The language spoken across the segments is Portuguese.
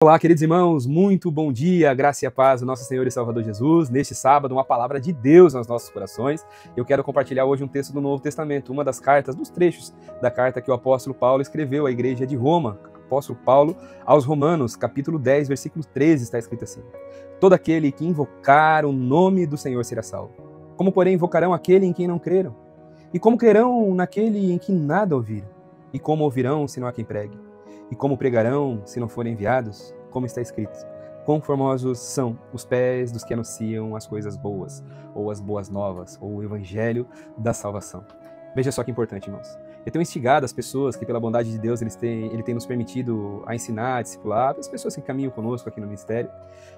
Olá, queridos irmãos, muito bom dia, graça e a paz do nosso Senhor e Salvador Jesus. Neste sábado, uma palavra de Deus nos nossos corações. Eu quero compartilhar hoje um texto do Novo Testamento, uma das cartas, dos trechos da carta que o apóstolo Paulo escreveu à igreja de Roma. Apóstolo Paulo aos Romanos, capítulo 10, versículo 13, está escrito assim: todo aquele que invocar o nome do Senhor será salvo. Como, porém, invocarão aquele em quem não creram? E como crerão naquele em que nada ouviram? E como ouvirão se não há quem pregue? E como pregarão se não forem enviados? Como está escrito: quão formosos são os pés dos que anunciam as coisas boas, ou as boas novas, ou o evangelho da salvação. Veja só que importante, irmãos. Eu tenho instigado as pessoas que, pela bondade de Deus, Ele tem nos permitido a ensinar, a discipular, as pessoas que caminham conosco aqui no ministério,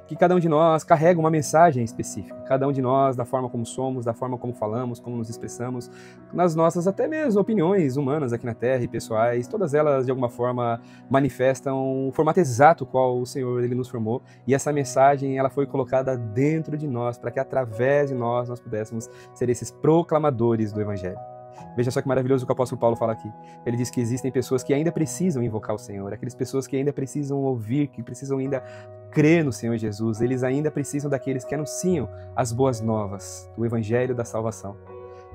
que cada um de nós carrega uma mensagem específica. Cada um de nós, da forma como somos, da forma como falamos, como nos expressamos, nas nossas até mesmo opiniões humanas aqui na Terra e pessoais, todas elas, de alguma forma, manifestam o formato exato qual o Senhor Ele nos formou. E essa mensagem ela foi colocada dentro de nós, para que através de nós pudéssemos ser esses proclamadores do Evangelho. Veja só que maravilhoso o que o apóstolo Paulo fala aqui. Ele diz que existem pessoas que ainda precisam invocar o Senhor, aquelas pessoas que ainda precisam ouvir, que precisam ainda crer no Senhor Jesus. Eles ainda precisam daqueles que anunciam as boas novas do Evangelho da salvação.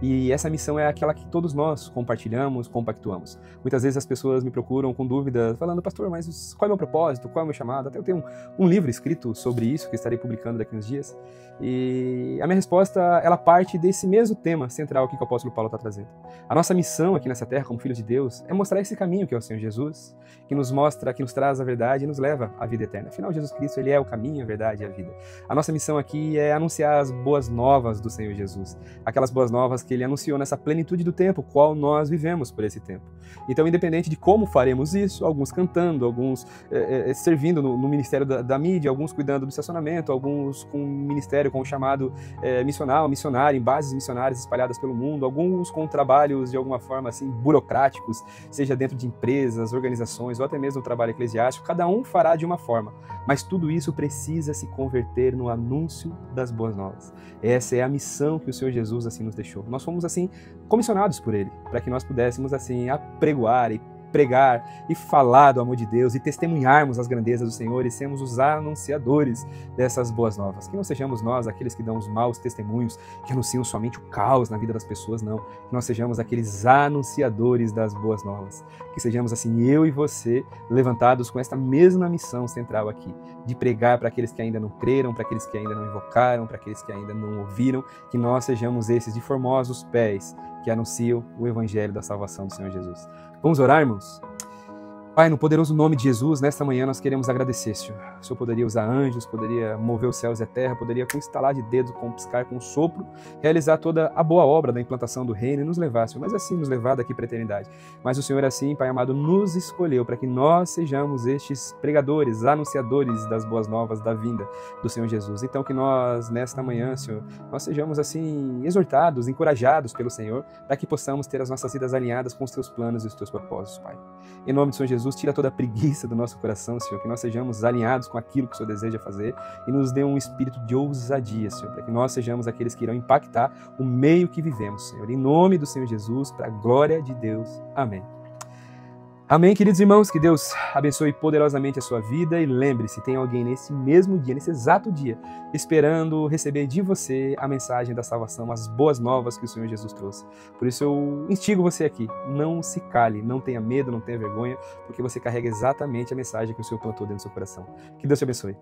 E essa missão é aquela que todos nós compartilhamos, compactuamos. Muitas vezes as pessoas me procuram com dúvidas, falando: pastor, mas qual é o meu propósito? Qual é o meu chamado? Até eu tenho um livro escrito sobre isso, que estarei publicando daqui uns dias. E a minha resposta, ela parte desse mesmo tema central que o apóstolo Paulo está trazendo. A nossa missão aqui nessa terra, como filhos de Deus, é mostrar esse caminho que é o Senhor Jesus, que nos mostra, que nos traz a verdade e nos leva à vida eterna. Afinal, Jesus Cristo, Ele é o caminho, a verdade e a vida. A nossa missão aqui é anunciar as boas novas do Senhor Jesus. Aquelas boas novas que Ele anunciou nessa plenitude do tempo, qual nós vivemos por esse tempo. Então, independente de como faremos isso, alguns cantando, alguns servindo no ministério da mídia, alguns cuidando do estacionamento, alguns com ministério, com o chamado missionário, em bases missionárias espalhadas pelo mundo, alguns com trabalhos de alguma forma assim burocráticos, seja dentro de empresas, organizações ou até mesmo no trabalho eclesiástico, cada um fará de uma forma, mas tudo isso precisa se converter no anúncio das boas novas. Essa é a missão que o Senhor Jesus assim nos deixou. Nós fomos assim comissionados por Ele, para que nós pudéssemos assim apregoar e pregar e falar do amor de Deus e testemunharmos as grandezas do Senhor e sermos os anunciadores dessas boas novas. Que não sejamos nós aqueles que dão os maus testemunhos, que anunciam somente o caos na vida das pessoas, não. Que nós sejamos aqueles anunciadores das boas novas. Que sejamos assim, eu e você, levantados com esta mesma missão central aqui, de pregar para aqueles que ainda não creram, para aqueles que ainda não invocaram, para aqueles que ainda não ouviram, que nós sejamos esses de formosos pés que anunciam o Evangelho da salvação do Senhor Jesus. Vamos orar, irmãos? Pai, no poderoso nome de Jesus, nesta manhã nós queremos agradecer, Senhor. O Senhor poderia usar anjos, poderia mover os céus e a terra, poderia com estalar de dedos, com piscar, com sopro, realizar toda a boa obra da implantação do reino e nos levar, Senhor, mas assim nos levar daqui para a eternidade. Mas o Senhor assim, Pai amado, nos escolheu para que nós sejamos estes pregadores, anunciadores das boas novas da vinda do Senhor Jesus. Então que nós, nesta manhã, Senhor, nós sejamos assim exortados, encorajados pelo Senhor, para que possamos ter as nossas vidas alinhadas com os Teus planos e os Teus propósitos, Pai. Em nome do Senhor Jesus, tira toda a preguiça do nosso coração, Senhor, que nós sejamos alinhados com aquilo que o Senhor deseja fazer e nos dê um espírito de ousadia, Senhor, para que nós sejamos aqueles que irão impactar o meio que vivemos, Senhor. Em nome do Senhor Jesus, para a glória de Deus. Amém. Amém, queridos irmãos, que Deus abençoe poderosamente a sua vida e lembre-se, tem alguém nesse mesmo dia, nesse exato dia, esperando receber de você a mensagem da salvação, as boas novas que o Senhor Jesus trouxe. Por isso eu instigo você aqui, não se cale, não tenha medo, não tenha vergonha, porque você carrega exatamente a mensagem que o Senhor plantou dentro do seu coração. Que Deus te abençoe.